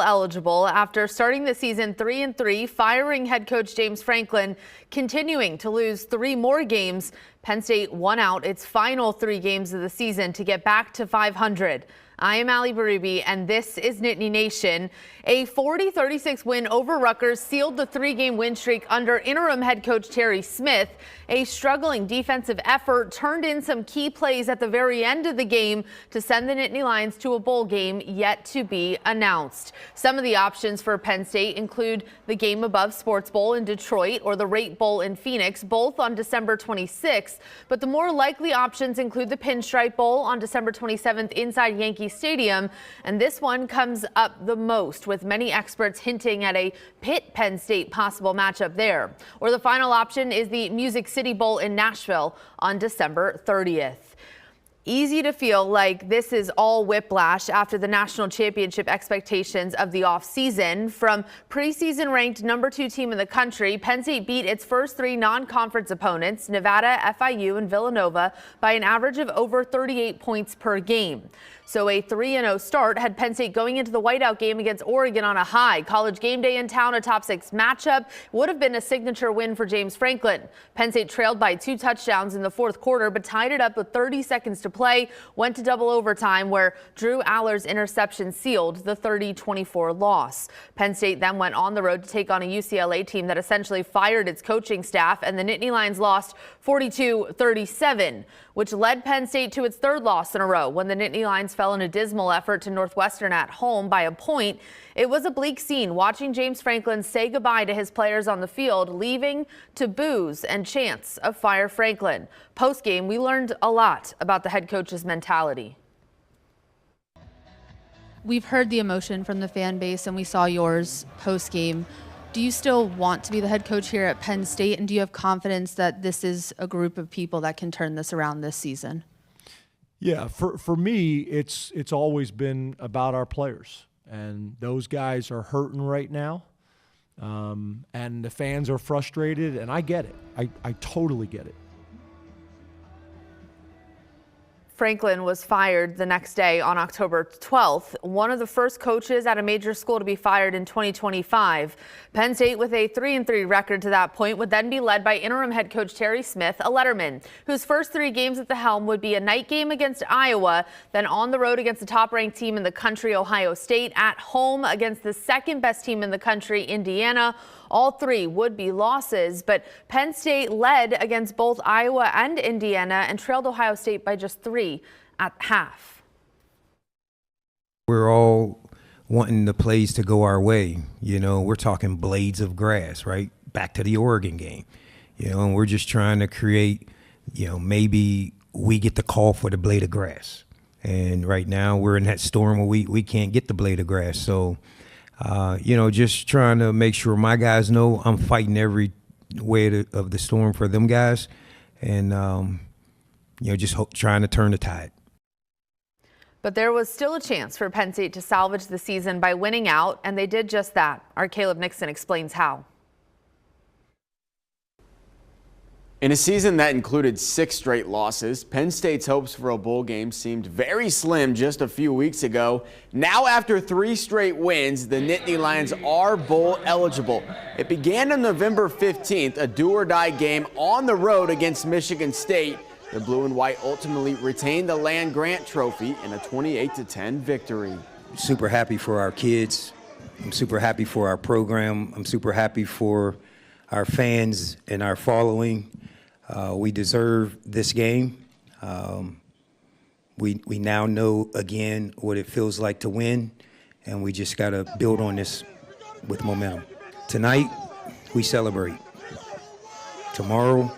eligible after starting the season 3-3, firing head coach James Franklin, continuing to lose 3 more games. Penn State won out its final 3 games of the season to get back to 500. I am Ali Barubi, and this is Nittany Nation. A 40-36 win over Rutgers sealed the 3-game win streak under interim head coach Terry Smith. A struggling defensive effort turned in some key plays at the very end of the game to send the Nittany Lions to a bowl game yet to be announced. Some of the options for Penn State include the Game Above Sports Bowl in Detroit or the Rate Bowl in Phoenix, both on December 26th. But the more likely options include the Pinstripe Bowl on December 27th inside Yankee Stadium, and this one comes up the most, with many experts hinting at a Pitt-Penn State possible matchup there. Or the final option is the Music City Bowl in Nashville on December 30th. Easy to feel like this is all whiplash after the national championship expectations of the offseason. From preseason ranked number 2 team in the country, Penn State beat its first 3 non-conference opponents, Nevada, FIU, and Villanova, by an average of over 38 points per game. So a 3-0 start had Penn State going into the whiteout game against Oregon on a high. College game day in town, a top 6 matchup, would have been a signature win for James Franklin. Penn State trailed by 2 touchdowns in the 4th quarter, but tied it up with 30 seconds to play, went to double overtime where Drew Aller's interception sealed the 30-24 loss. Penn State then went on the road to take on a UCLA team that essentially fired its coaching staff, and the Nittany Lions lost 42-37, which led Penn State to its 3rd loss in a row when the Nittany Lions fell in a dismal effort to Northwestern at home by a point. It was a bleak scene watching James Franklin say goodbye to his players on the field, leaving to boos and chants of Fire Franklin. Post-game, we learned a lot about the head coach's mentality. We've heard the emotion from the fan base, and we saw yours post-game. Do you still want to be the head coach here at Penn State, and do you have confidence that this is a group of people that can turn this around this season? Yeah, for me, it's always been about our players, and those guys are hurting right now, and the fans are frustrated, and I get it. I totally get it. Franklin was fired the next day on October 12th, one of the first coaches at a major school to be fired in 2025. Penn State, with a 3-3 record to that point, would then be led by interim head coach Terry Smith, a Letterman, whose first 3 games at the helm would be a night game against Iowa, then on the road against the top-ranked team in the country, Ohio State, at home against the second-best team in the country, Indiana. All 3 would be losses, but Penn State led against both Iowa and Indiana and trailed Ohio State by just 3 at half. We're all wanting the plays to go our way. You know, we're talking blades of grass, right? Back to the Oregon game. You know, and we're just trying to create, you know, maybe we get the call for the blade of grass. And right now we're in that storm where we can't get the blade of grass. So, you know, just trying to make sure my guys know I'm fighting every way of the storm for them guys, and, you know, just trying to turn the tide. But there was still a chance for Penn State to salvage the season by winning out, and they did just that. Our Caleb Nixon explains how. In a season that included 6 straight losses, Penn State's hopes for a bowl game seemed very slim just a few weeks ago. Now, after 3 straight wins, the Nittany Lions are bowl eligible. It began on November 15th, a do-or-die game on the road against Michigan State. The blue and white ultimately retained the land-grant trophy in a 28-10 victory. Super happy for our kids. I'm super happy for our program. I'm super happy for our fans and our following. We deserve this game. We now know again what it feels like to win, and we just got to build on this with momentum. Tonight, we celebrate. Tomorrow,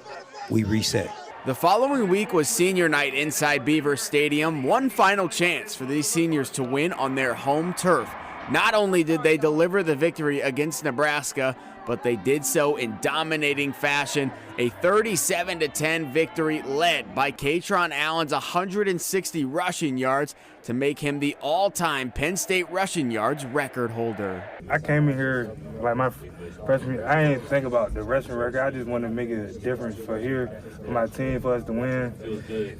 we reset. The following week was senior night inside Beaver Stadium. One final chance for these seniors to win on their home turf. Not only did they deliver the victory against Nebraska, but they did so in dominating fashion. A 37-10 victory led by Katron Allen's 160 rushing yards to make him the all-time Penn State rushing yards record holder. I came in here like my freshman year. I didn't think about the rushing record. I just wanted to make a difference for here, for my team, for us to win,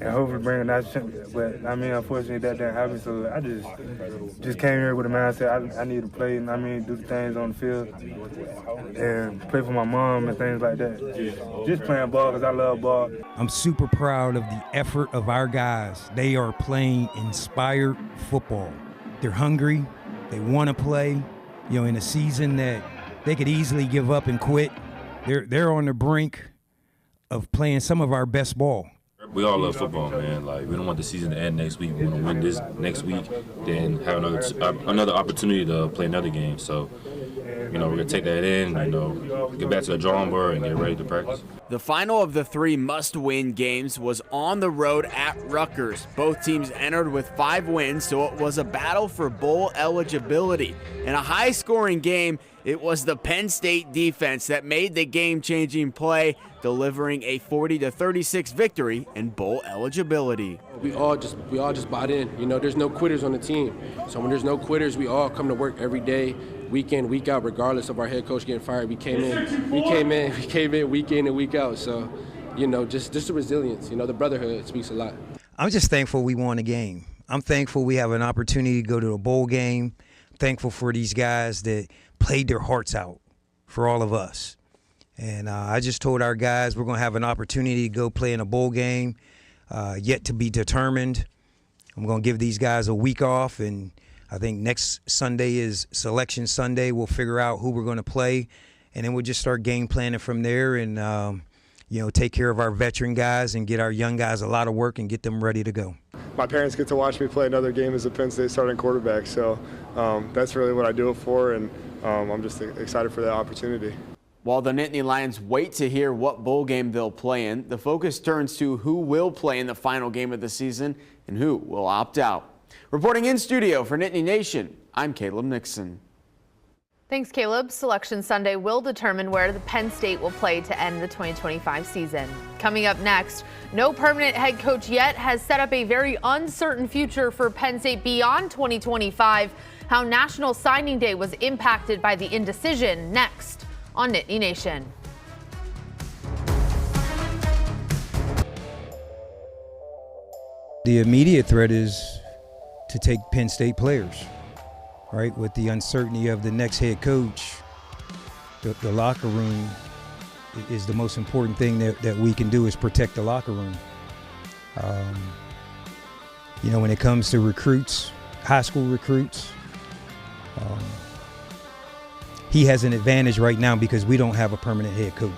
and hopefully bring a nice championship. But I mean, unfortunately, that didn't happen. So I just came here with a mindset I need to play, and I mean, do the things on the field and play for my mom and things like that. Just playing ball because I love ball. I'm super proud of the effort of our guys. They are playing inspired football. They're hungry. They want to play. You know, in a season that they could easily give up and quit, they're on the brink of playing some of our best ball. We all love football, man. Like, we don't want the season to end next week. We want to win this next week, then have another opportunity to play another game. So, you know, we're going to take that in, you know, get back to the drawing board and get ready to practice. The final of the 3 must-win games was on the road at Rutgers. Both teams entered with 5 wins, so it was a battle for bowl eligibility. In a high-scoring game, it was the Penn State defense that made the game-changing play, delivering a 40-36 victory and bowl eligibility. We all just bought in. You know, there's no quitters on the team. So when there's no quitters, we all come to work every day, week in, week out, regardless of our head coach getting fired. We came in week in and week out. So, you know, just the resilience, you know, the brotherhood speaks a lot. I'm just thankful we won a game. I'm thankful we have an opportunity to go to a bowl game. I'm thankful for these guys that played their hearts out for all of us. And I just told our guys we're going to have an opportunity to go play in a bowl game, yet to be determined. I'm going to give these guys a week off, and I think next Sunday is Selection Sunday. We'll figure out who we're going to play, and then we'll just start game planning from there and, you know, take care of our veteran guys and get our young guys a lot of work and get them ready to go. My parents get to watch me play another game as a Penn State starting quarterback, so that's really what I do it for, and I'm just excited for that opportunity. While the Nittany Lions wait to hear what bowl game they'll play in, the focus turns to who will play in the final game of the season and who will opt out. Reporting in studio for Nittany Nation, I'm Caleb Nixon. Thanks, Caleb. Selection Sunday will determine where the Penn State will play to end the 2025 season. Coming up next, no permanent head coach yet has set up a very uncertain future for Penn State beyond 2025. How National Signing Day was impacted by the indecision. Next on Nittany Nation. The immediate threat is to take Penn State players, right? With the uncertainty of the next head coach, the locker room is the most important thing that we can do is protect the locker room. You know, when it comes to recruits, high school recruits, he has an advantage right now because we don't have a permanent head coach.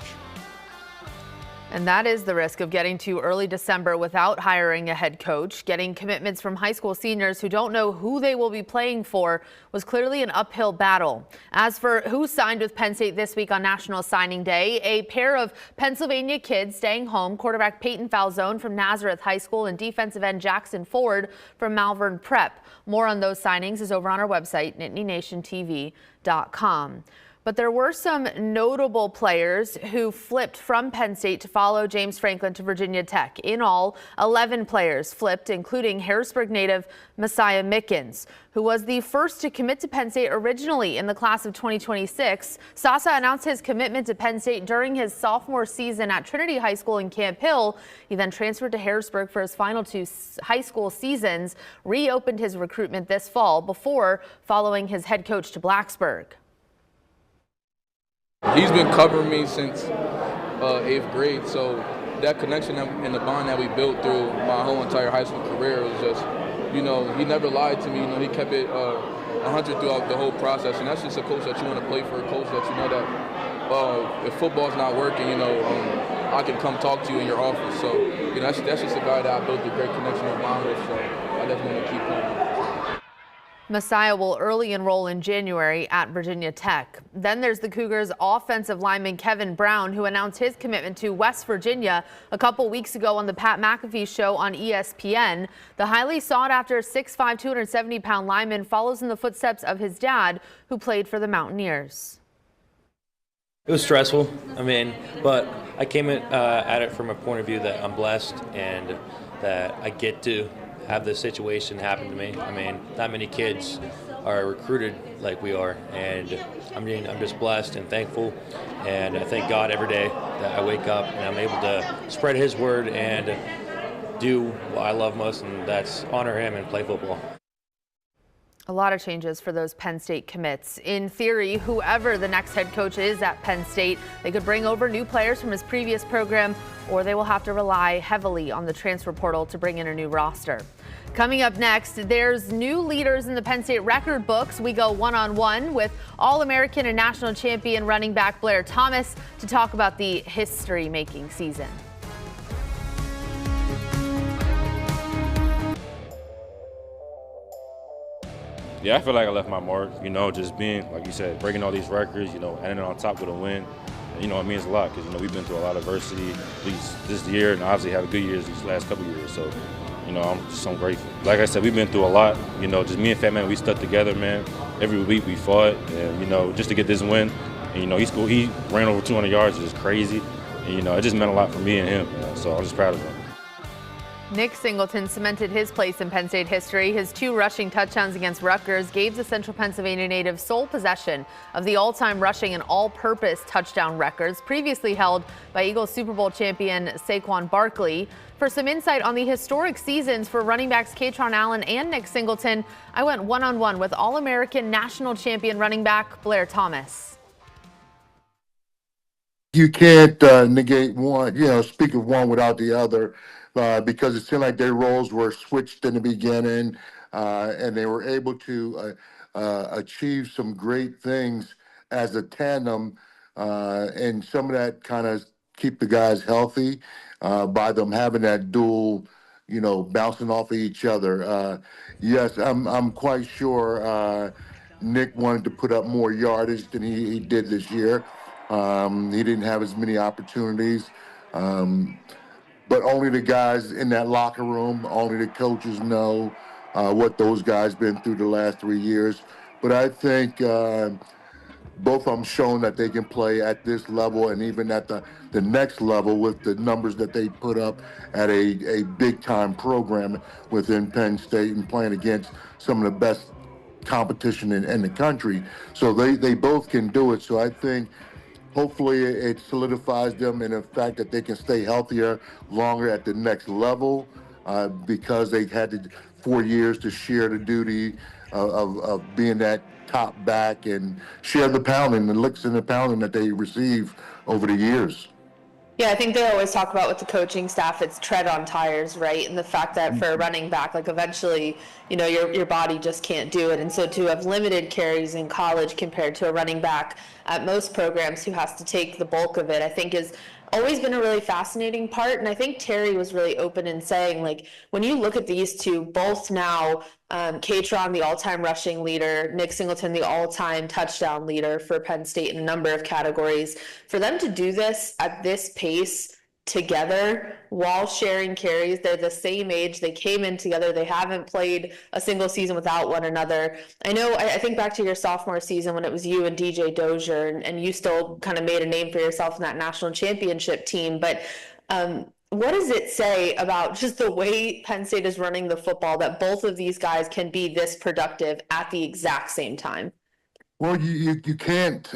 And that is the risk of getting to early December without hiring a head coach. Getting commitments from high school seniors who don't know who they will be playing for was clearly an uphill battle. As for who signed with Penn State this week on National Signing Day, a pair of Pennsylvania kids staying home, quarterback Peyton Falzone from Nazareth High School and defensive end Jackson Ford from Malvern Prep. More on those signings is over on our website, nittanynationtv.com. But there were some notable players who flipped from Penn State to follow James Franklin to Virginia Tech. In all, 11 players flipped, including Harrisburg native Messiah Mickens, who was the first to commit to Penn State originally in the class of 2026. Sasa announced his commitment to Penn State during his sophomore season at Trinity High School in Camp Hill. He then transferred to Harrisburg for his final 2 high school seasons, reopened his recruitment this fall before following his head coach to Blacksburg. He's been covering me since 8th grade, so that connection and the bond that we built through my whole entire high school career was just, you know, he never lied to me. You know, he kept it 100 throughout the whole process, and that's just a coach that you want to play for, a coach that you know that if football's not working, you know, I can come talk to you in your office. So, you know, that's just a guy that I built a great connection and bond with, so I definitely want to keep playing. Messiah will early enroll in January at Virginia Tech. Then there's the Cougars' offensive lineman Kevin Brown, who announced his commitment to West Virginia a couple weeks ago on the Pat McAfee Show on ESPN. The highly sought-after 6'5", 270-pound lineman follows in the footsteps of his dad, who played for the Mountaineers. It was stressful. But I came at it from a point of view that I'm blessed and that I get to have this situation happen to me. Not many kids are recruited like we are, and I'm just blessed and thankful, and I thank God every day that I wake up and I'm able to spread His word and do what I love most, and that's honor Him and play football. A lot of changes for those Penn State commits. In theory, whoever the next head coach is at Penn State, they could bring over new players from his previous program, or they will have to rely heavily on the transfer portal to bring in a new roster. Coming up next, there's new leaders in the Penn State record books. We go one-on-one with All-American and national champion running back Blair Thomas to talk about the history-making season. Yeah, I feel like I left my mark, just being, like you said, breaking all these records, ending on top with a win. It means a lot because, we've been through a lot of adversity this year and obviously have good years these last couple of years. So, I'm just so grateful. Like I said, we've been through a lot. Just me and Fat Man, we stuck together, man. Every week we fought and, just to get this win. And, he ran over 200 yards, which is crazy. And, it just meant a lot for me and him. So I'm just proud of him. Nick Singleton cemented his place in Penn State history. His 2 rushing touchdowns against Rutgers gave the Central Pennsylvania native sole possession of the all-time rushing and all-purpose touchdown records previously held by Eagles Super Bowl champion Saquon Barkley. For some insight on the historic seasons for running backs Kaytron Allen and Nick Singleton, I went one-on-one with All-American national champion running back Blair Thomas. You can't negate one, speak of one without the other. Because it seemed like their roles were switched in the beginning, and they were able to achieve some great things as a tandem, and some of that kind of keep the guys healthy by them having that dual, bouncing off of each other. Yes, I'm quite sure Nick wanted to put up more yardage than he did this year. He didn't have as many opportunities. But only the guys in that locker room, only the coaches know what those guys been through the last 3 years. But I think both of them shown that they can play at this level and even at the next level with the numbers that they put up at a big-time program within Penn State and playing against some of the best competition in the country. So they both can do it. So I think hopefully it solidifies them in the fact that they can stay healthier longer at the next level because they had 4 years to share the duty of being that top back and share the pounding, the licks and the pounding that they receive over the years. Yeah, I think they always talk about with the coaching staff, it's tread on tires, right? And the fact that for a running back, eventually, your body just can't do it. And so to have limited carries in college compared to a running back at most programs who has to take the bulk of it, I think is always been a really fascinating part. And I think Terry was really open in saying, when you look at these two, both now, Kaytron, the all-time rushing leader, Nick Singleton, the all-time touchdown leader for Penn State in a number of categories, for them to do this at this pace together while sharing carries, they're the same age, they came in together, they haven't played a single season without one another. I think back to your sophomore season when it was you and DJ Dozier, and you still kind of made a name for yourself in that national championship team, but what does it say about just the way Penn State is running the football that both of these guys can be this productive at the exact same time? Well, you can't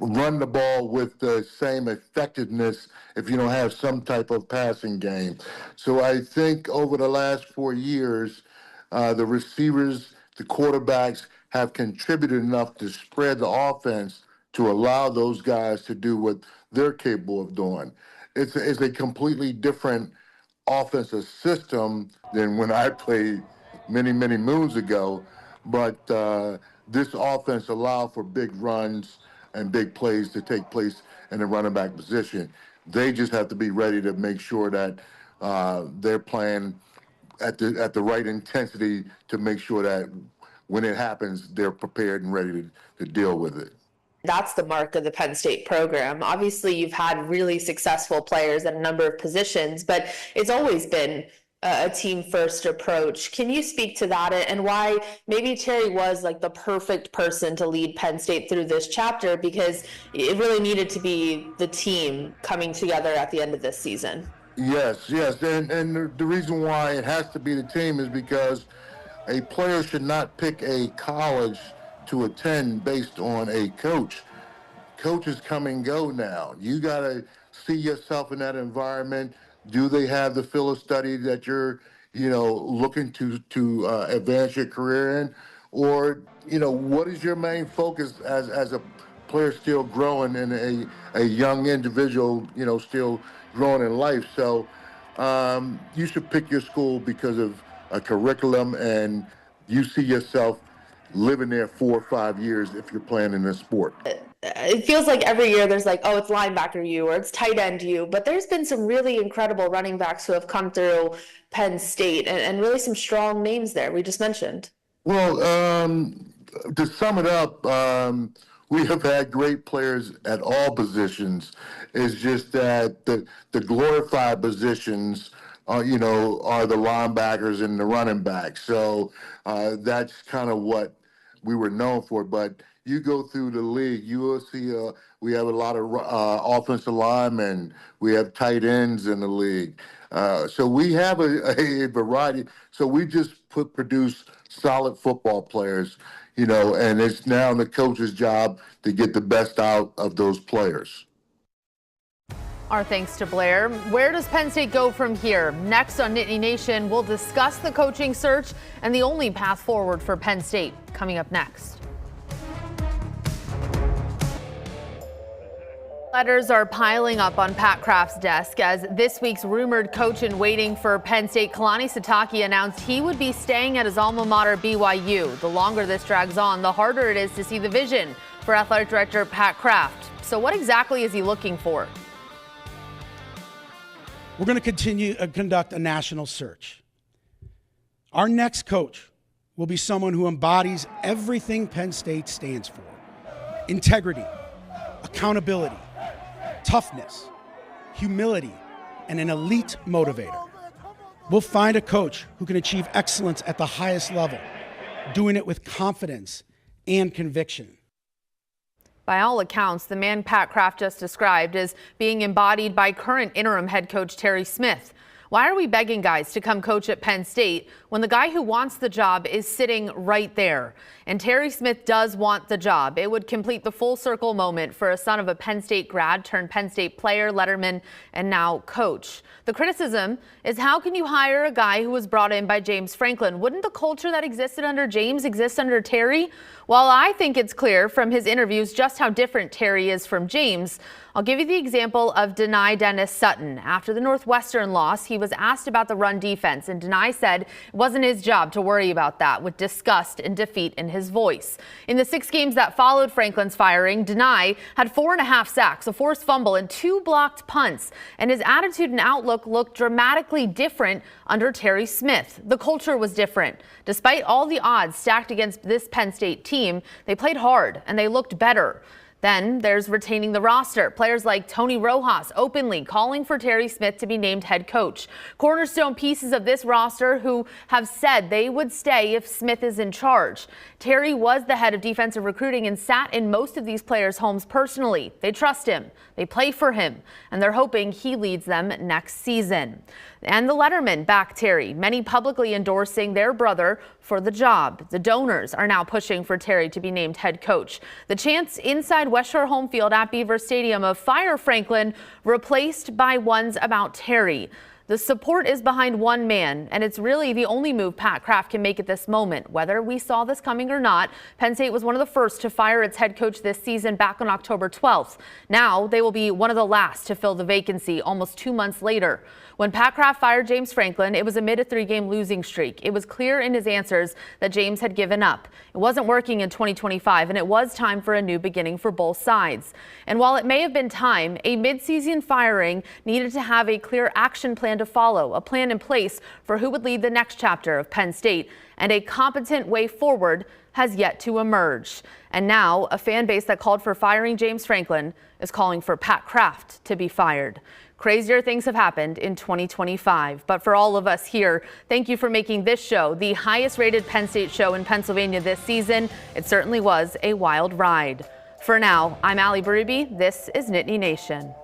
run the ball with the same effectiveness if you don't have some type of passing game. So I think over the last 4 years, the receivers, the quarterbacks have contributed enough to spread the offense to allow those guys to do what they're capable of doing. It's a completely different offensive system than when I played many, many moons ago. But this offense allows for big runs and big plays to take place in the running back position. They just have to be ready to make sure that they're playing at the right intensity to make sure that when it happens, they're prepared and ready to deal with it. That's the mark of the Penn State program. Obviously, you've had really successful players at a number of positions, but it's always been a team first approach. Can you speak to that and why maybe Terry was like the perfect person to lead Penn State through this chapter, because it really needed to be the team coming together at the end of this season? Yes, and the reason why it has to be the team is because a player should not pick a college to attend based on a coach. Coaches come and go now. You got to see yourself in that environment. Do they have the field of study that you're, looking to advance your career in? Or, what is your main focus as a player still growing and a young individual, still growing in life? So you should pick your school because of a curriculum, and you see yourself living there 4 or 5 years if you're playing in this sport. It feels like every year there's like, oh, it's linebacker you or it's tight end you, but there's been some really incredible running backs who have come through Penn State and really some strong names there we just mentioned. Well, to sum it up, we have had great players at all positions. It's just that the glorified positions are the linebackers and the running backs. So that's kind of what we were known for. But you go through the league, you will see we have a lot of offensive linemen. We have tight ends in the league. So we have a variety. So we just produce solid football players, and it's now the coach's job to get the best out of those players. Our thanks to Blair. Where does Penn State go from here? Next on Nittany Nation, we'll discuss the coaching search and the only path forward for Penn State. Coming up next. Letters are piling up on Pat Kraft's desk as this week's rumored coach in waiting for Penn State, Kalani Sitake, announced he would be staying at his alma mater, BYU. The longer this drags on, the harder it is to see the vision for athletic director Pat Kraft. So what exactly is he looking for? We're going to continue to conduct a national search. Our next coach will be someone who embodies everything Penn State stands for: integrity, accountability, toughness, humility, and an elite motivator. We'll find a coach who can achieve excellence at the highest level, doing it with confidence and conviction. By all accounts, the man Pat Kraft just described is being embodied by current interim head coach Terry Smith. Why are we begging guys to come coach at Penn State when the guy who wants the job is sitting right there? And Terry Smith does want the job. It would complete the full circle moment for a son of a Penn State grad turned Penn State player, letterman, and now coach. The criticism is, how can you hire a guy who was brought in by James Franklin? Wouldn't the culture that existed under James exist under Terry? While I think it's clear from his interviews just how different Terry is from James, I'll give you the example of Nittany Dennis Sutton. After the Northwestern loss, he was asked about the run defense, and Nittany said it wasn't his job to worry about that, with disgust and defeat in his voice. In the 6 games that followed Franklin's firing, Nittany had 4.5 sacks, a forced fumble, and 2 blocked punts, and his attitude and outlook looked dramatically different under Terry Smith. The culture was different. Despite all the odds stacked against this Penn State team, they played hard and they looked better. Then there's retaining the roster. Players like Tony Rojas openly calling for Terry Smith to be named head coach. Cornerstone pieces of this roster who have said they would stay if Smith is in charge. Terry was the head of defensive recruiting and sat in most of these players' homes personally. They trust him, they play for him, and they're hoping he leads them next season. And the Letterman back Terry, many publicly endorsing their brother for the job. The donors are now pushing for Terry to be named head coach. The chants inside West Shore home field at Beaver Stadium of fire Franklin replaced by ones about Terry. The support is behind one man, and it's really the only move Pat Kraft can make at this moment. Whether we saw this coming or not, Penn State was one of the first to fire its head coach this season back on October 12th. Now they will be one of the last to fill the vacancy almost 2 months later. When Pat Kraft fired James Franklin, it was amid a 3-game losing streak. It was clear in his answers that James had given up. It wasn't working in 2025, and it was time for a new beginning for both sides. And while it may have been time, a midseason firing needed to have a clear action plan to follow, a plan in place for who would lead the next chapter of Penn State, and a competent way forward has yet to emerge. And now a fan base that called for firing James Franklin is calling for Pat Kraft to be fired. Crazier things have happened in 2025. But for all of us here, thank you for making this show the highest rated Penn State show in Pennsylvania this season. It certainly was a wild ride. For now, I'm Allie Berube. This is Nittany Nation.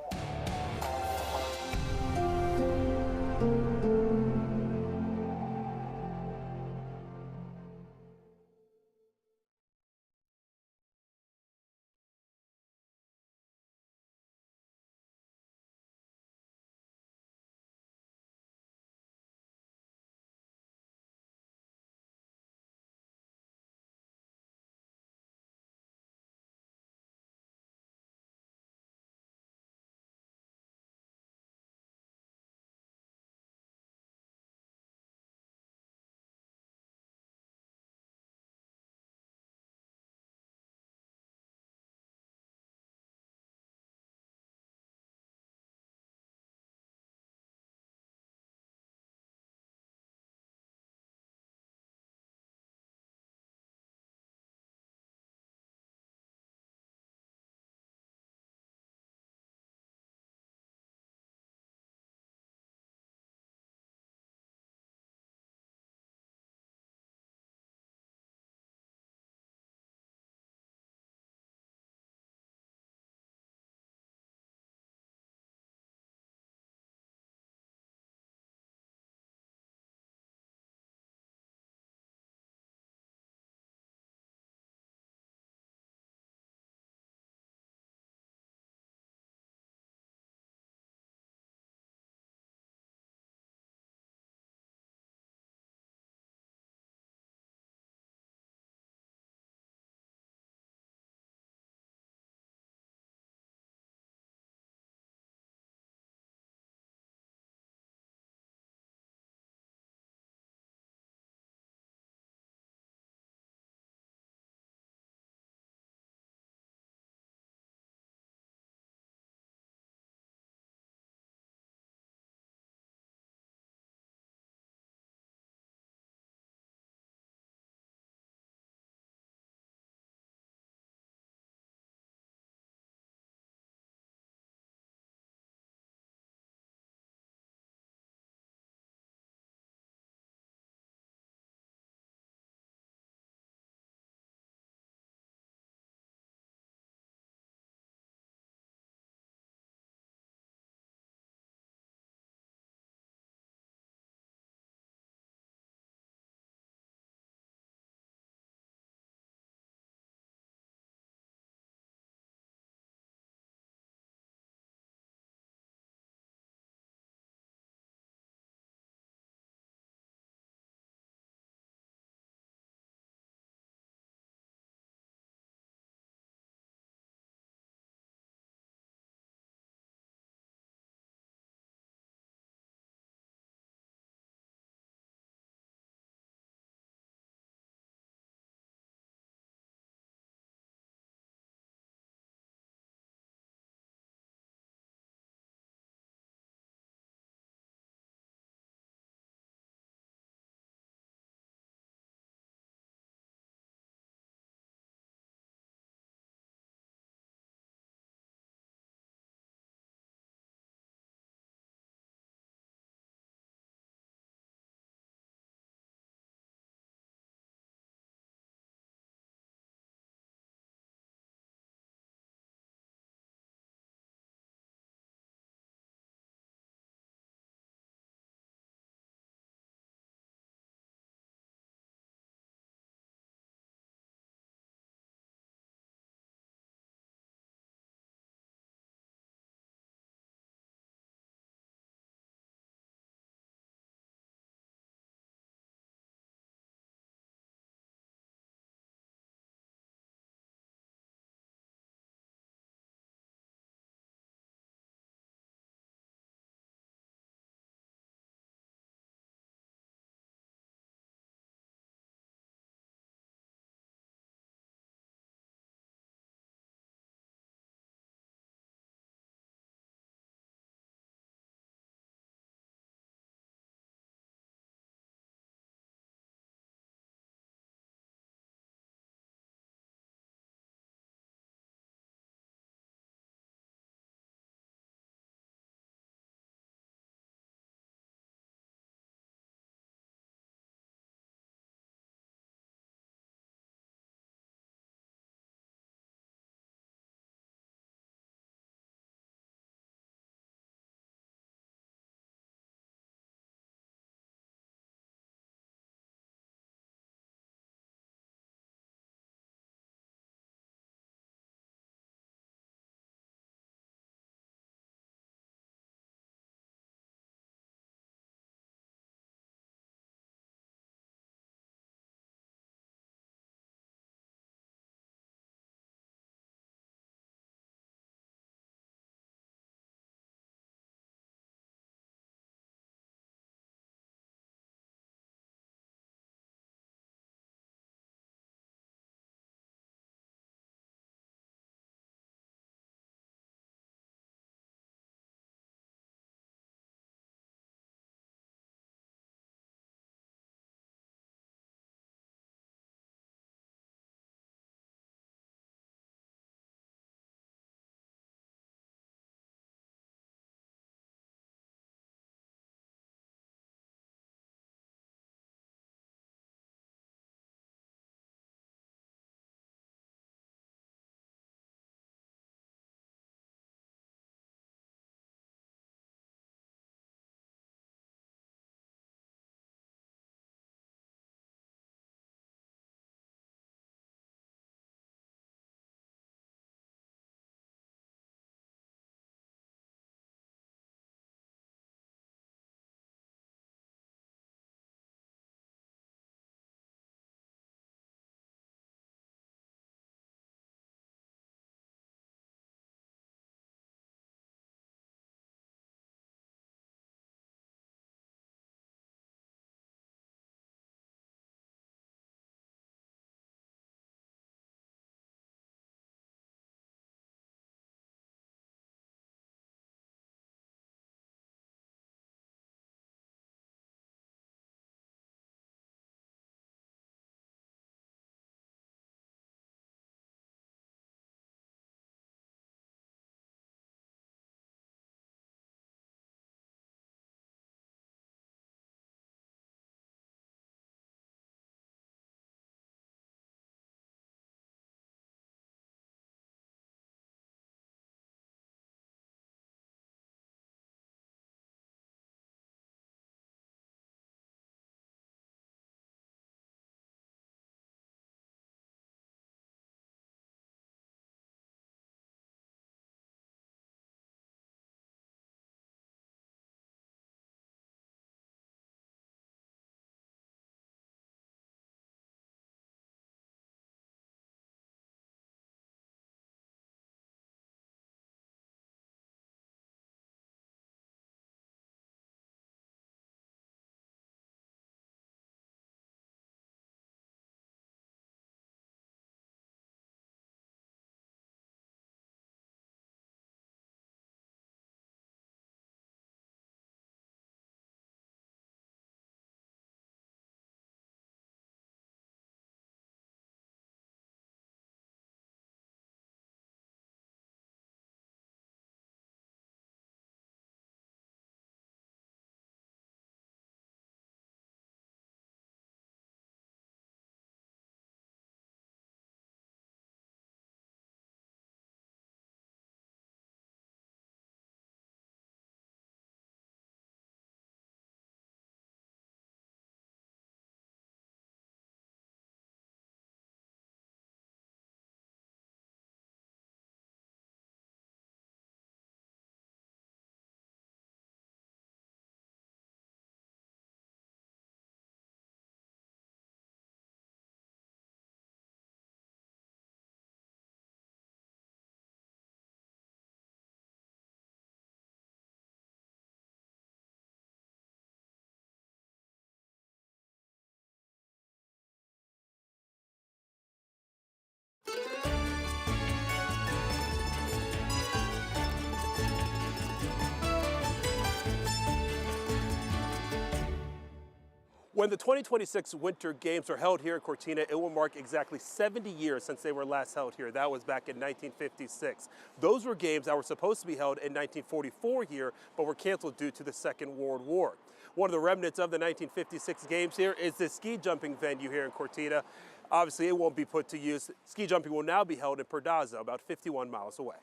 When the 2026 Winter Games are held here in Cortina, it will mark exactly 70 years since they were last held here. That was back in 1956. Those were games that were supposed to be held in 1944 here, but were canceled due to the Second World War. One of the remnants of the 1956 games here is the ski jumping venue here in Cortina. Obviously, it won't be put to use. Ski jumping will now be held in Perdazzo, about 51 miles away.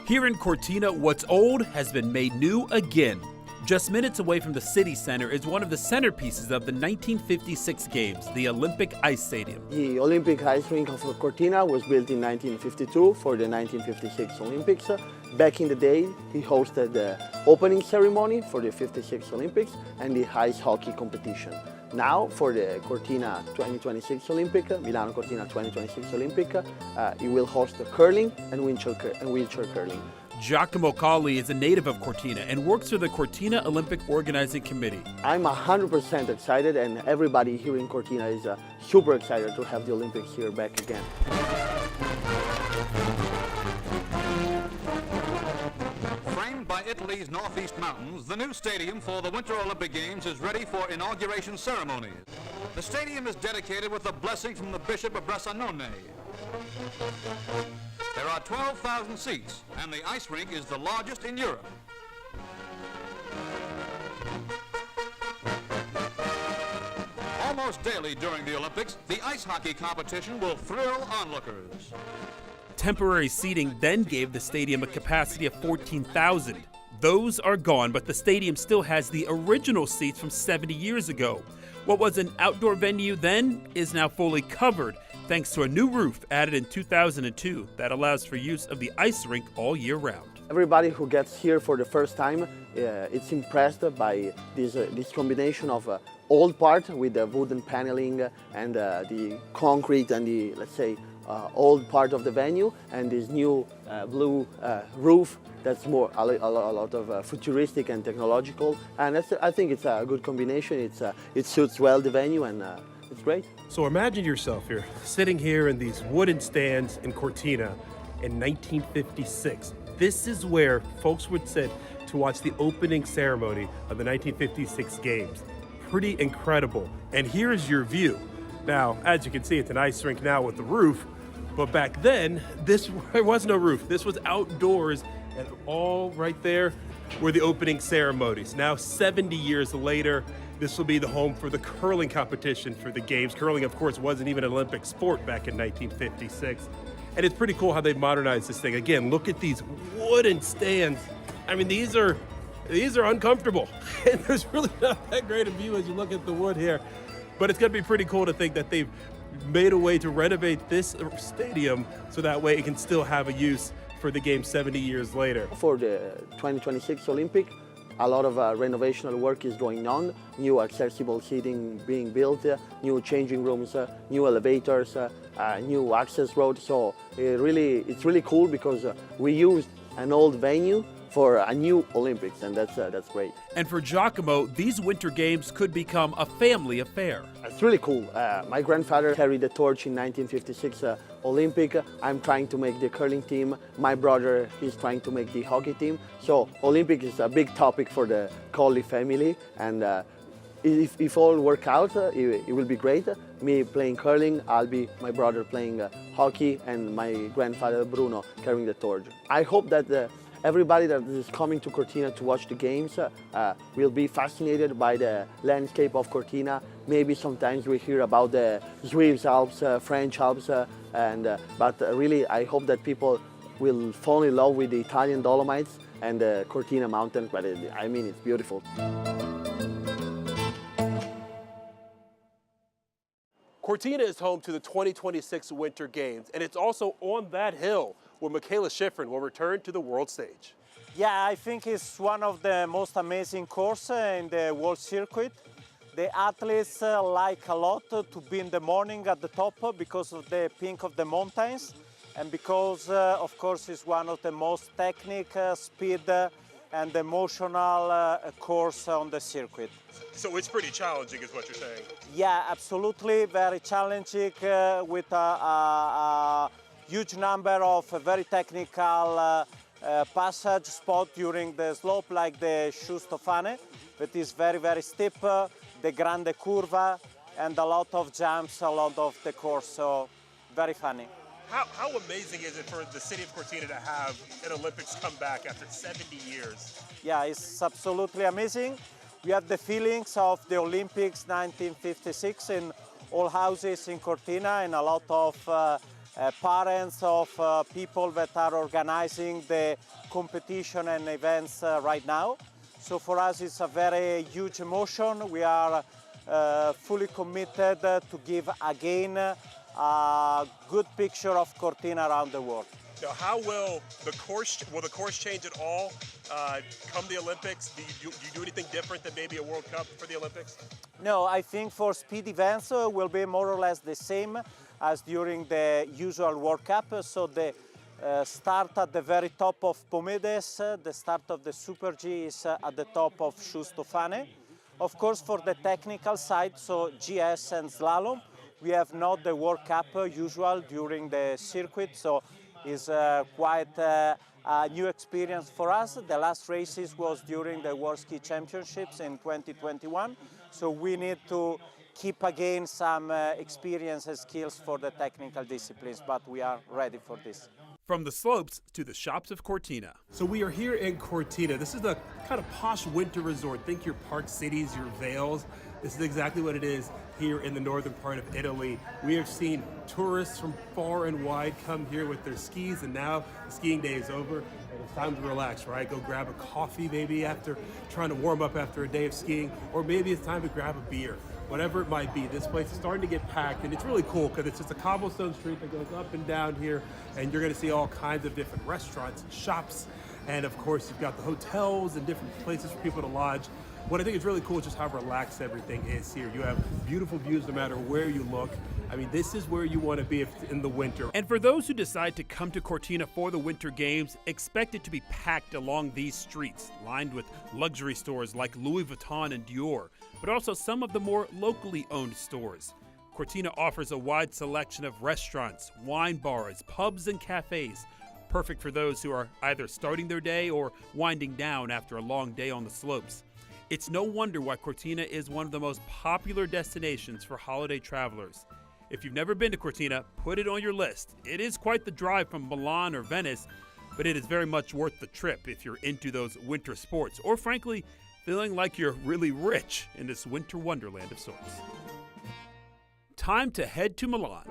Here in Cortina, what's old has been made new again. Just minutes away from the city center is one of the centerpieces of the 1956 Games, the Olympic Ice Stadium. The Olympic ice rink of Cortina was built in 1952 for the 1956 Olympics. Back in the day, he hosted the opening ceremony for the 56 Olympics and the ice hockey competition. Now, for the Cortina 2026 Olympic, Milano Cortina 2026 Olympic, he will host the curling and wheelchair curling. Giacomo Colli is a native of Cortina and works for the Cortina Olympic Organizing Committee. I'm 100% excited, and everybody here in Cortina is super excited to have the Olympics here back again. Framed by Italy's northeast mountains, the new stadium for the Winter Olympic Games is ready for inauguration ceremonies. The stadium is dedicated with a blessing from the Bishop of Bressanone. There are 12,000 seats, and the ice rink is the largest in Europe. Almost daily during the Olympics, the ice hockey competition will thrill onlookers. Temporary seating then gave the stadium a capacity of 14,000. Those are gone, but the stadium still has the original seats from 70 years ago. What was an outdoor venue then is now fully covered, thanks to a new roof added in 2002 that allows for use of the ice rink all year round. Everybody who gets here for the first time, it's impressed by this combination of old part with the wooden paneling and the concrete and the, let's say, old part of the venue, and this new blue roof that's more a lot of futuristic and technological. And I think it's a good combination. It suits well the venue, and it's great. So imagine yourself here, sitting here in these wooden stands in Cortina in 1956. This is where folks would sit to watch the opening ceremony of the 1956 Games. Pretty incredible. And here is your view. Now, as you can see, it's an ice rink now with the roof, but back then, there was no roof. This was outdoors, and all right there were the opening ceremonies. Now, 70 years later, this will be the home for the curling competition for the Games. Curling, of course, wasn't even an Olympic sport back in 1956. And it's pretty cool how they've modernized this thing. Again, look at these wooden stands. I mean, these are uncomfortable. And there's really not that great a view as you look at the wood here. But it's gonna be pretty cool to think that they've made a way to renovate this stadium so that way it can still have a use for the game 70 years later. For the 2026 Olympic, a lot of renovational work is going on, new accessible seating being built, new changing rooms, new elevators, new access roads. So it's really cool because we used an old venue for a new Olympics, and that's great. And for Giacomo, these Winter Games could become a family affair. It's really cool. My grandfather carried the torch in 1956 Olympic. I'm trying to make the curling team. My brother is trying to make the hockey team. So Olympic is a big topic for the Colli family, and if all work out, it will be great. Me playing curling, I'll be my brother playing hockey, and my grandfather Bruno carrying the torch. I hope that everybody that is coming to Cortina to watch the games will be fascinated by the landscape of Cortina. Maybe sometimes we hear about the Swiss Alps, French Alps, but really I hope that people will fall in love with the Italian Dolomites and the Cortina Mountains. But I mean, it's beautiful. Cortina is home to the 2026 Winter Games, and it's also on that hill where Michaela Schifrin will return to the world stage. Yeah, I think it's one of the most amazing courses in the world circuit. The athletes like a lot to be in the morning at the top because of the peak of the mountains, and because, of course, it's one of the most technical, speed, and emotional course on the circuit. So it's pretty challenging, is what you're saying? Yeah, absolutely, very challenging with a huge number of very technical passage spot during the slope, like the Sciustofane. but it's very, very steep, the grande curva, and a lot of jumps along of the course, so very funny. How amazing is it for the city of Cortina to have an Olympics come back after 70 years? Yeah, it's absolutely amazing. We have the feelings of the Olympics 1956 in all houses in Cortina, and a lot of parents of people that are organizing the competition and events right now. So for us it's a very huge emotion. We are fully committed to give again a good picture of Cortina around the world. Now, how will the course change at all come the Olympics? Do you do anything different than maybe a World Cup for the Olympics? No, I think for speed events will be more or less the same as during the usual World Cup. So the start at the very top of Pomedes, the start of the Super G is at the top of Giustofane. Of course, for the technical side, so GS and slalom, we have not the World Cup usual during the circuit, so it's quite a new experience for us. The last races was during the World Ski Championships in 2021, so we need to keep again some experience and skills for the technical disciplines, but we are ready for this. From the slopes to the shops of Cortina. So we are here in Cortina. This is the kind of posh winter resort. Think your park cities, your vales. This is exactly what it is here in the northern part of Italy. We have seen tourists from far and wide come here with their skis, and now the skiing day is over and it's time to relax, right? Go grab a coffee maybe after trying to warm up after a day of skiing, or maybe it's time to grab a beer. Whatever it might be, this place is starting to get packed, and it's really cool because it's just a cobblestone street that goes up and down here, and you're going to see all kinds of different restaurants and shops, and of course you've got the hotels and different places for people to lodge. What I think is really cool is just how relaxed everything is here. You have beautiful views no matter where you look. I mean, this is where you want to be if it's in the winter. And for those who decide to come to Cortina for the Winter Games, expect it to be packed along these streets, lined with luxury stores like Louis Vuitton and Dior, but also some of the more locally owned stores. Cortina offers a wide selection of restaurants, wine bars, pubs, and cafes, perfect for those who are either starting their day or winding down after a long day on the slopes. It's no wonder why Cortina is one of the most popular destinations for holiday travelers. If you've never been to Cortina, put it on your list. It is quite the drive from Milan or Venice, but it is very much worth the trip if you're into those winter sports, or frankly, feeling like you're really rich in this winter wonderland of sorts. Time to head to Milan.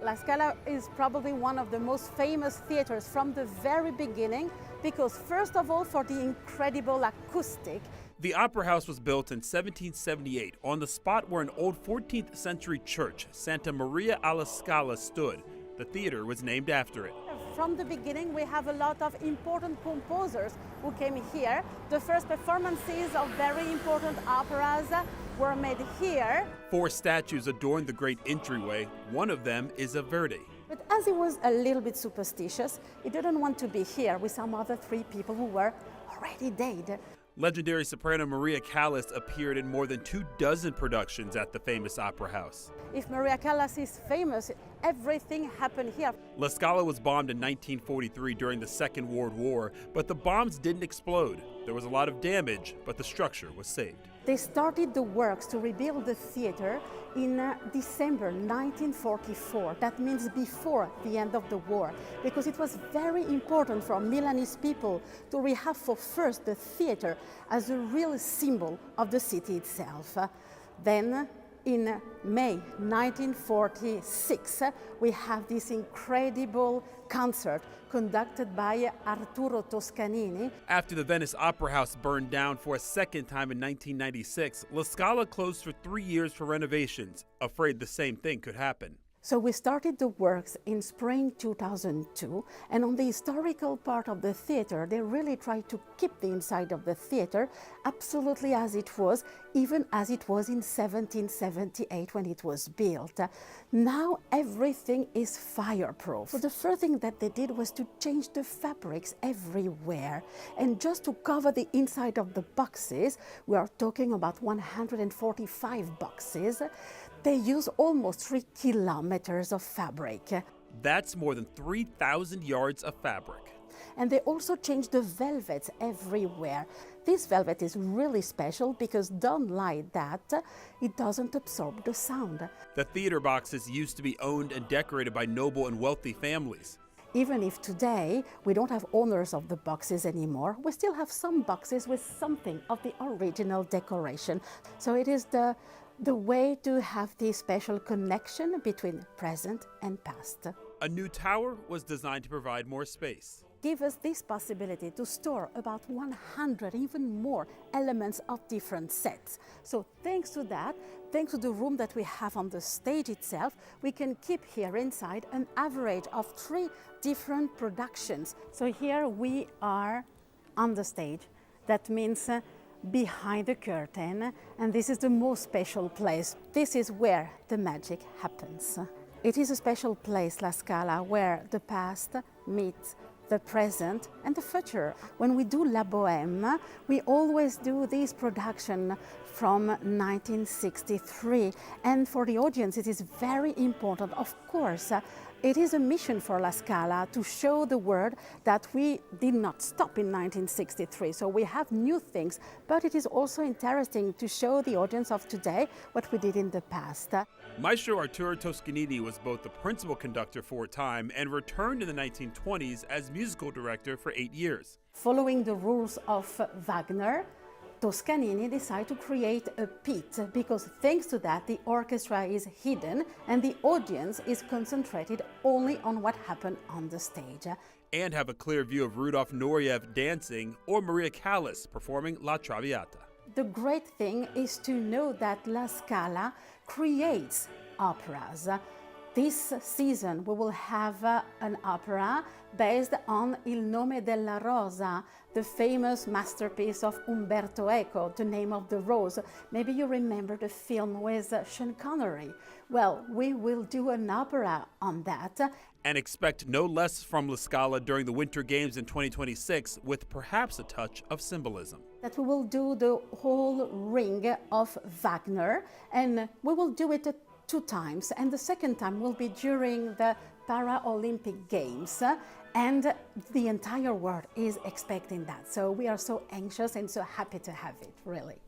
La Scala is probably one of the most famous theaters from the very beginning because, first of all, for the incredible acoustic. The Opera House was built in 1778 on the spot where an old 14th century church, Santa Maria alla Scala, stood. The theater was named after it. From the beginning, we have a lot of important composers who came here. The first performances of very important operas were made here. 4 statues adorn the great entryway. One of them is of Verdi. But as he was a little bit superstitious, he didn't want to be here with some other 3 people who were already dead. Legendary soprano Maria Callas appeared in more than 24 productions at the famous Opera House. If Maria Callas is famous, everything happened here. La Scala was bombed in 1943 during the Second World War, but the bombs didn't explode. There was a lot of damage, but the structure was saved. They started the works to rebuild the theater in December 1944. That means before the end of the war, because it was very important for Milanese people to rehab for first the theater as a real symbol of the city itself. Then in May 1946, we have this incredible concert conducted by Arturo Toscanini. After the Venice Opera House burned down for a second time in 1996, La Scala closed for 3 years for renovations, afraid the same thing could happen. So we started the works in spring 2002, and on the historical part of the theater, they really tried to keep the inside of the theater absolutely as it was, even as it was in 1778 when it was built. Now everything is fireproof. So the first thing that they did was to change the fabrics everywhere, and just to cover the inside of the boxes, we are talking about 145 boxes. They use almost 3 kilometers of fabric. That's more than 3,000 yards of fabric. And they also changed the velvets everywhere. This velvet is really special because done like that, it doesn't absorb the sound. The theater boxes used to be owned and decorated by noble and wealthy families. Even if today we don't have owners of the boxes anymore, we still have some boxes with something of the original decoration. So it is the way to have this special connection between present and past. A new tower was designed to provide more space. Give us this possibility to store about 100, even more elements of different sets. So thanks to that, thanks to the room that we have on the stage itself, we can keep here inside an average of 3 different productions. So here we are on the stage. That means behind the curtain, and this is the most special place. This is where the magic happens. It is a special place, La Scala, where the past meets the present and the future. When we do La Bohème, we always do this production from 1963. And for the audience, it is very important. Of course, it is a mission for La Scala to show the world that we did not stop in 1963. So we have new things, but it is also interesting to show the audience of today what we did in the past. Maestro Arturo Toscanini was both the principal conductor for a time and returned in the 1920s as musical director for 8 years. Following the rules of Wagner, Toscanini decided to create a pit because thanks to that the orchestra is hidden and the audience is concentrated only on what happened on the stage. And have a clear view of Rudolf Nureyev dancing or Maria Callas performing La Traviata. The great thing is to know that La Scala creates operas. This season we will have an opera based on Il nome della rosa, the famous masterpiece of Umberto Eco, The Name of the Rose. Maybe you remember the film with Sean Connery. Well, we will do an opera on that. And expect no less from La Scala during the Winter Games in 2026, with perhaps a touch of symbolism. That we will do the whole ring of Wagner, and we will do it 2 times, and the second time will be during the Paralympic Games, and the entire world is expecting that. So we are so anxious and so happy to have it, really.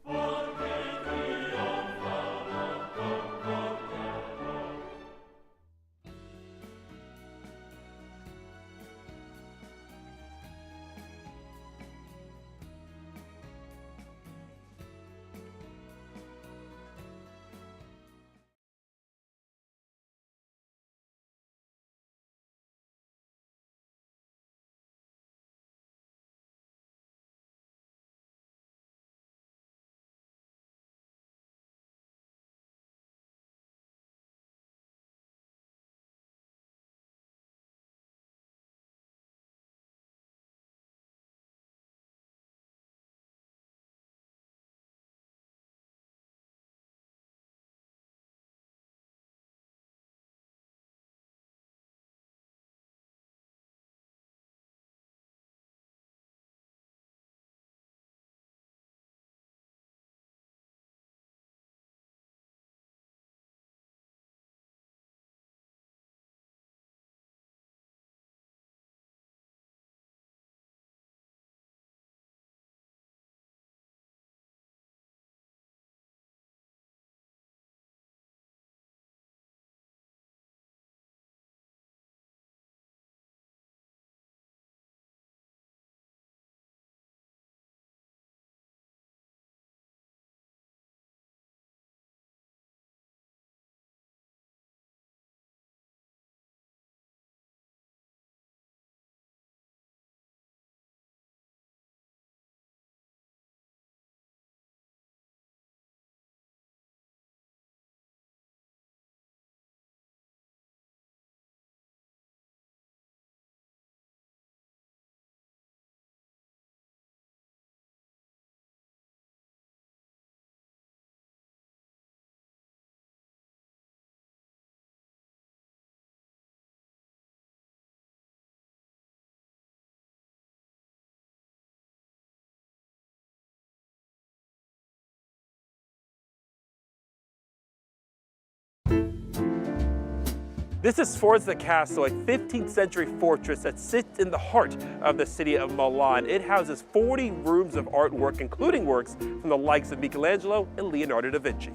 This is Sforza Castle, a 15th century fortress that sits in the heart of the city of Milan. It houses 40 rooms of artwork, including works from the likes of Michelangelo and Leonardo da Vinci.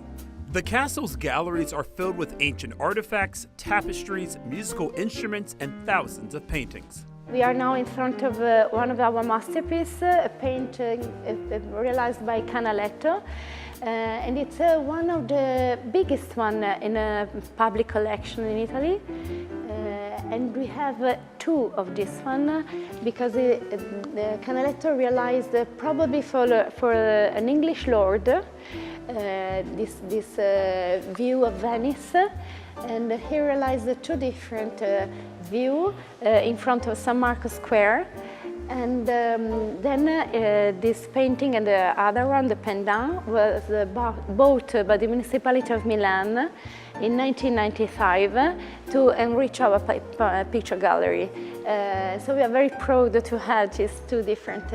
The castle's galleries are filled with ancient artifacts, tapestries, musical instruments, and thousands of paintings. We are now in front of one of our masterpieces, a painting realized by Canaletto. And it's one of the biggest one in a public collection in Italy. And we have two of this one because Canaletto realized probably for an English lord this view of Venice, and he realized two different views in front of San Marco Square. And then this painting and the other one, the pendant, was bought by the municipality of Milan in 1995 to enrich our picture gallery. So we are very proud to have these two different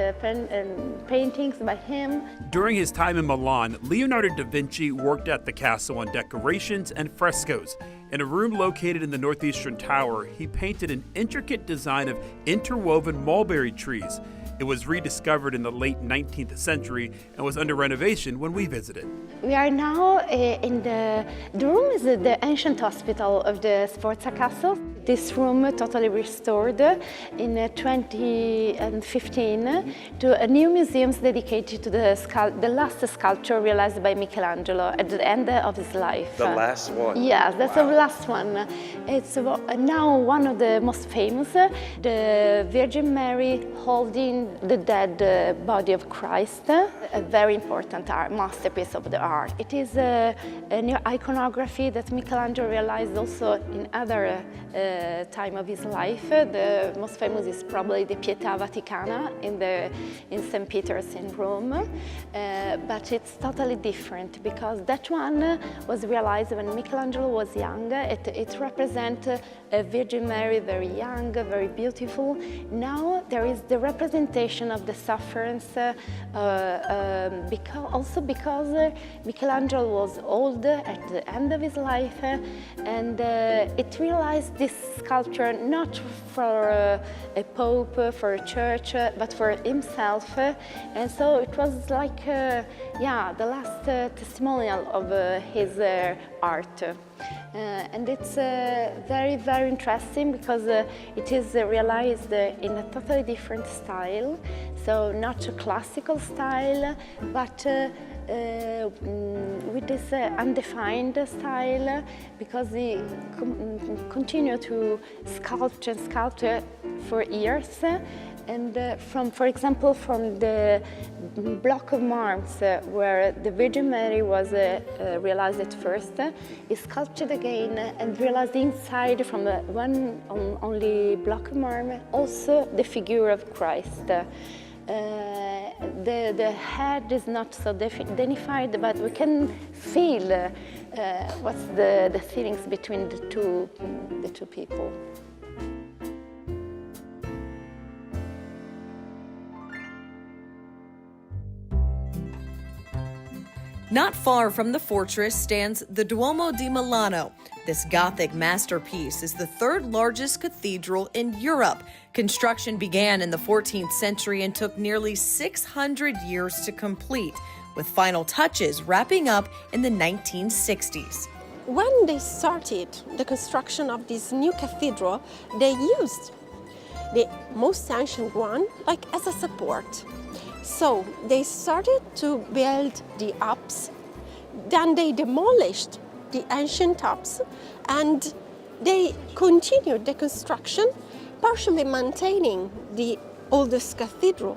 paintings by him. During his time in Milan, Leonardo da Vinci worked at the castle on decorations and frescoes. In a room located in the northeastern tower, he painted an intricate design of interwoven mulberry trees. It was rediscovered in the late 19th century and was under renovation when we visited. We are now in the room is the ancient hospital of the Sforza Castle. This room totally restored in 2015 to a new museum dedicated to the last sculpture realized by Michelangelo at the end of his life. The last one? Yes, that's the last one. It's now one of the most famous, the Virgin Mary holding the dead body of Christ, a very important masterpiece of the art. It is a new iconography that Michelangelo realized also in other time of his life. The most famous is probably the Pietà Vaticana in St. Peter's in Rome, but it's totally different because that one was realized when Michelangelo was young. It represents a Virgin Mary, very young, very beautiful. Now there is the representation of the sufferance, also because Michelangelo was old at the end of his life, and it realized this sculpture not for a pope, for a church, but for himself. And so it was like, the last testimonial of his art. And it's very, very interesting because it is realized in a totally different style. So not a classical style, but with this undefined style, because he continued to sculpt for years. And for example, from the block of marbles where the Virgin Mary was realized at first, is sculptured again and realized inside from one only block of marble, also the figure of Christ. The head is not so identified, but we can feel what's the feelings between the two people. Not far from the fortress stands the Duomo di Milano. This Gothic masterpiece is the third largest cathedral in Europe. Construction began in the 14th century and took nearly 600 years to complete, with final touches wrapping up in the 1960s. When they started the construction of this new cathedral, they used the most ancient one as a support. So they started to build the apse, then they demolished the ancient apse, and they continued the construction, partially maintaining the oldest cathedral.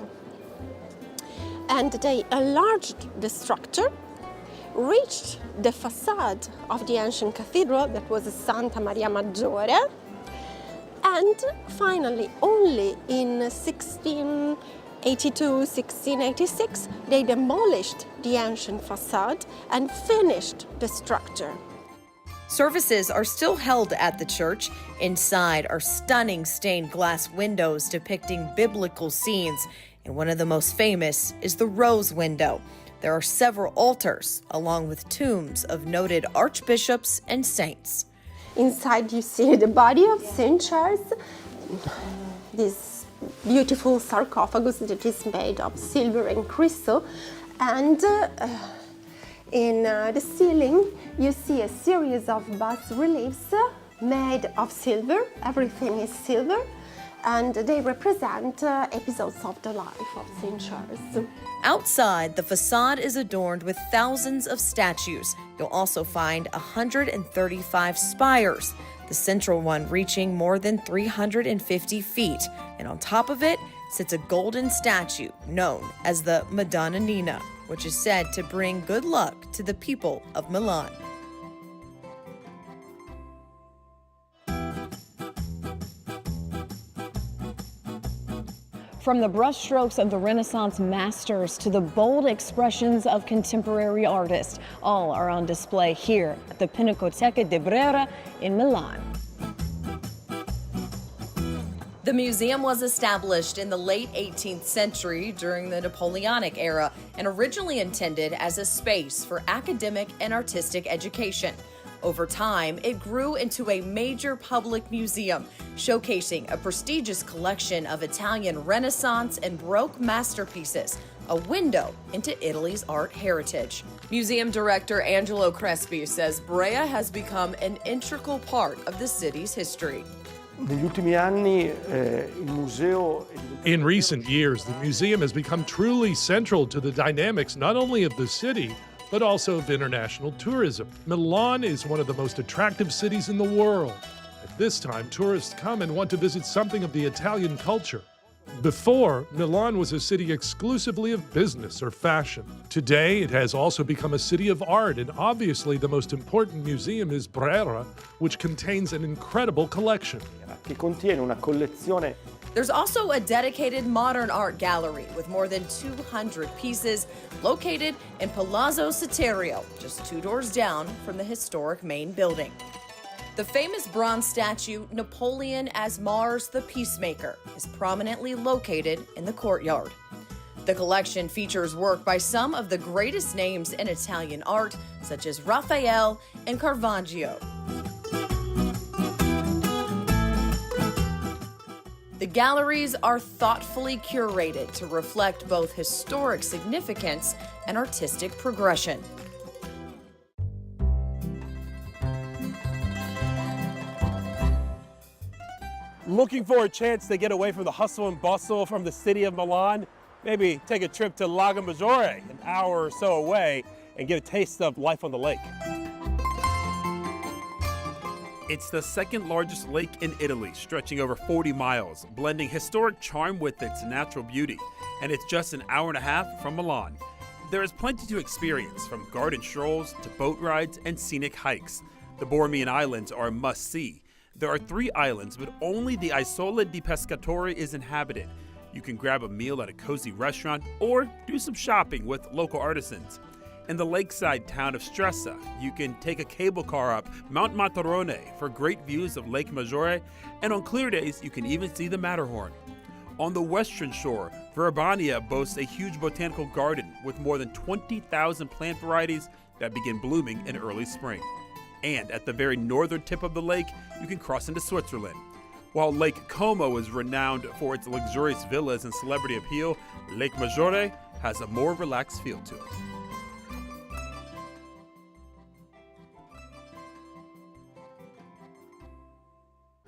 And they enlarged the structure, reached the facade of the ancient cathedral, that was Santa Maria Maggiore, and finally, only in 1686, they demolished the ancient facade and finished the structure. Services are still held at the church. Inside are stunning stained glass windows depicting biblical scenes, and one of the most famous is the rose window. There are several altars, along with tombs of noted archbishops and saints. Inside you see the body of St. Charles, this beautiful sarcophagus that is made of silver and crystal, and in the ceiling you see a series of bas-reliefs made of silver. Everything is silver, and they represent episodes of the life of St. Charles. Outside, the facade is adorned with thousands of statues. You'll also find 135 spires, the central one reaching more than 350 feet. And on top of it sits a golden statue known as the Madonna Nina, which is said to bring good luck to the people of Milan. From the brushstrokes of the Renaissance masters to the bold expressions of contemporary artists, all are on display here at the Pinacoteca di Brera in Milan. The museum was established in the late 18th century during the Napoleonic era and originally intended as a space for academic and artistic education. Over time, it grew into a major public museum, showcasing a prestigious collection of Italian Renaissance and Baroque masterpieces, a window into Italy's art heritage. Museum director Angelo Crespi says Brea has become an integral part of the city's history. In recent years, the museum has become truly central to the dynamics not only of the city, but also of international tourism. Milan is one of the most attractive cities in the world. At this time, tourists come and want to visit something of the Italian culture. Before, Milan was a city exclusively of business or fashion. Today, it has also become a city of art, and obviously the most important museum is Brera, which contains an incredible collection. There's also a dedicated modern art gallery with more than 200 pieces located in Palazzo Soterio, just 2 doors down from the historic main building. The famous bronze statue, Napoleon as Mars the Peacemaker, is prominently located in the courtyard. The collection features work by some of the greatest names in Italian art, such as Raphael and Caravaggio. The galleries are thoughtfully curated to reflect both historic significance and artistic progression. Looking for a chance to get away from the hustle and bustle from the city of Milan? Maybe take a trip to Lago Maggiore, an hour or so away, and get a taste of life on the lake. It's the second largest lake in Italy, stretching over 40 miles, blending historic charm with its natural beauty. And it's just an hour and a half from Milan. There is plenty to experience, from garden strolls to boat rides and scenic hikes. The Borromean Islands are a must-see. There are 3 islands, but only the Isola di Pescatore is inhabited. You can grab a meal at a cozy restaurant or do some shopping with local artisans. In the lakeside town of Stresa, you can take a cable car up Mount Matarone for great views of Lake Maggiore, and on clear days, you can even see the Matterhorn. On the western shore, Verbania boasts a huge botanical garden with more than 20,000 plant varieties that begin blooming in early spring. And at the very northern tip of the lake, you can cross into Switzerland. While Lake Como is renowned for its luxurious villas and celebrity appeal, Lake Maggiore has a more relaxed feel to it.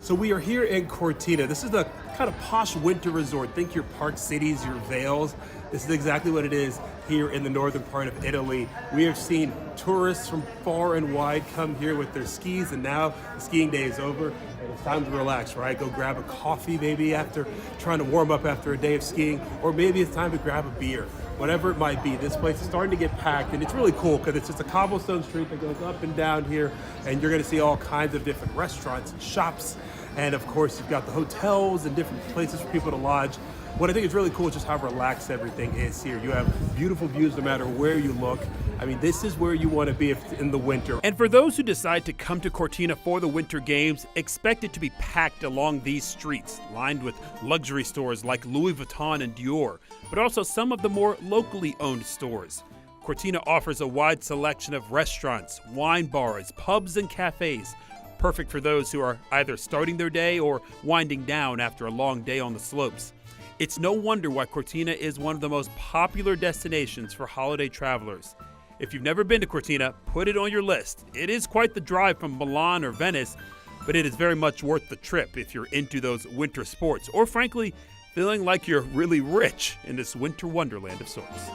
So we are here in Cortina. This is the kind of posh winter resort. Think your park cities, your vales. This is exactly what it is here in the northern part of Italy. We have seen tourists from far and wide come here with their skis, and now the skiing day is over and it's time to relax, right? Go grab a coffee maybe after trying to warm up after a day of skiing, or maybe it's time to grab a beer. Whatever it might be, this place is starting to get packed, and it's really cool because it's just a cobblestone street that goes up and down here, and you're going to see all kinds of different restaurants and shops, and of course you've got the hotels and different places for people to lodge. What I think is really cool is just how relaxed everything is here. You have beautiful views no matter where you look. I mean, this is where you want to be if in the winter. And for those who decide to come to Cortina for the Winter Games, expect it to be packed along these streets, lined with luxury stores like Louis Vuitton and Dior, but also some of the more locally owned stores. Cortina offers a wide selection of restaurants, wine bars, pubs, and cafes, perfect for those who are either starting their day or winding down after a long day on the slopes. It's no wonder why Cortina is one of the most popular destinations for holiday travelers. If you've never been to Cortina, put it on your list. It is quite the drive from Milan or Venice, but it is very much worth the trip if you're into those winter sports, or frankly, feeling like you're really rich in this winter wonderland of sorts.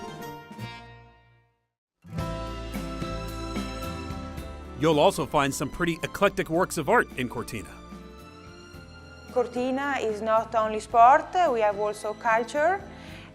You'll also find some pretty eclectic works of art in Cortina. Cortina is not only sport, we have also culture,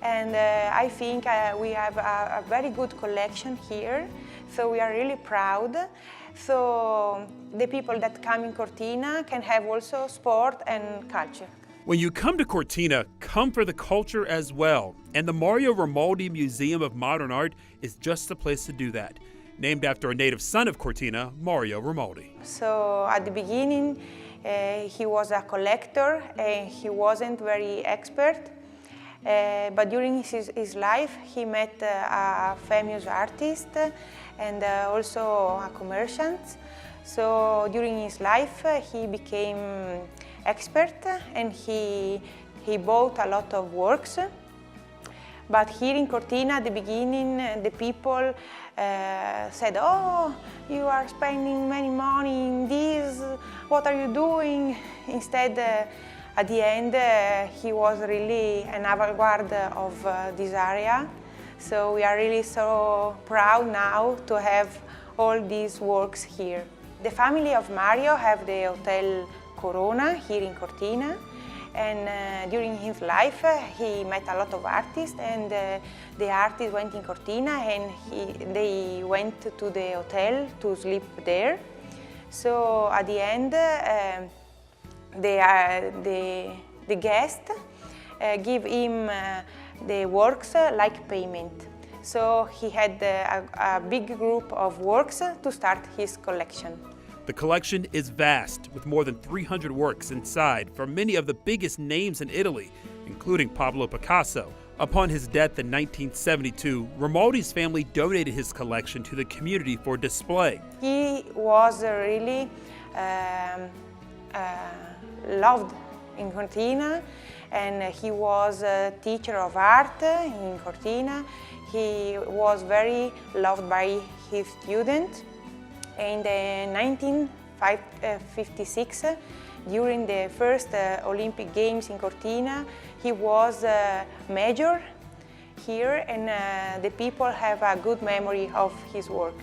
and I think we have a very good collection here, so we are really proud. So the people that come in Cortina can have also sport and culture. When you come to Cortina, come for the culture as well, and the Mario Romoldi Museum of Modern Art is just the place to do that. Named after a native son of Cortina, Mario Romoldi. So at the beginning, he was a collector and he wasn't very expert, but during his life he met a famous artist and also a commerciant. So during his life he became expert and he bought a lot of works. But here in Cortina, at the beginning, the people said, "Oh, you are spending many money in this, what are you doing?" Instead, at the end, he was really an avant-garde of this area. So we are really so proud now to have all these works here. The family of Mario have the Hotel Corona here in Cortina. And during his life, he met a lot of artists, and the artists went in Cortina, and they went to the hotel to sleep there. So at the end, the guest give him the works like payment. So he had a big group of works to start his collection. The collection is vast, with more than 300 works inside from many of the biggest names in Italy, including Pablo Picasso. Upon his death in 1972, Romoldi's family donated his collection to the community for display. He was really loved in Cortina, and he was a teacher of art in Cortina. He was very loved by his students. In 1956, during the first Olympic Games in Cortina, he was major here, and the people have a good memory of his work.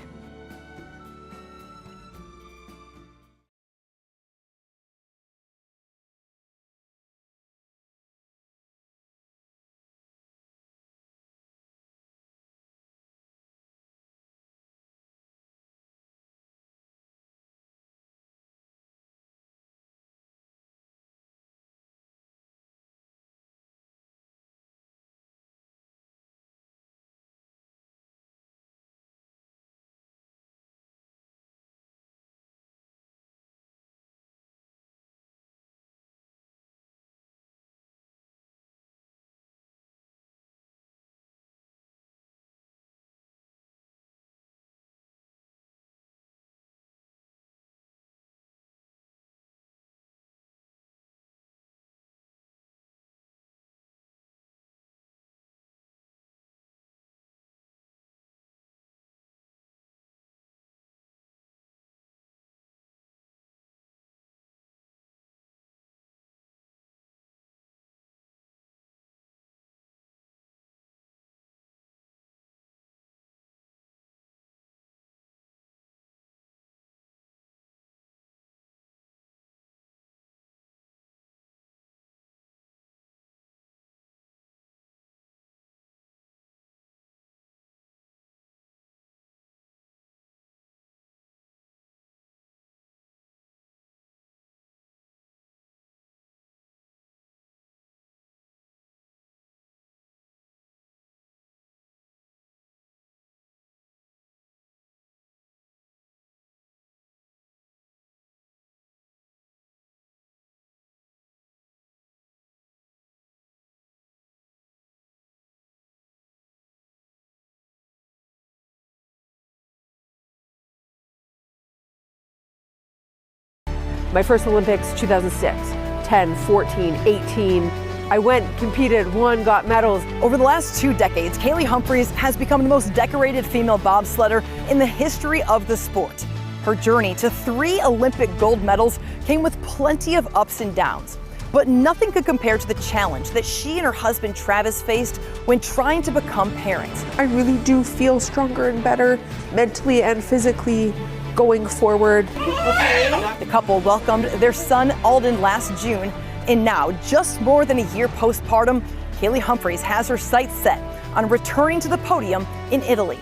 My first Olympics, 2006, 10, 14, 18. I went, competed, won, got medals. Over the last 2 decades, Kaylee Humphries has become the most decorated female bobsledder in the history of the sport. Her journey to 3 Olympic gold medals came with plenty of ups and downs. But nothing could compare to the challenge that she and her husband Travis faced when trying to become parents. I really do feel stronger and better mentally and physically going forward. The couple welcomed their son Alden last June, and now, just more than a year postpartum, Kaylee Humphries has her sights set on returning to the podium in Italy.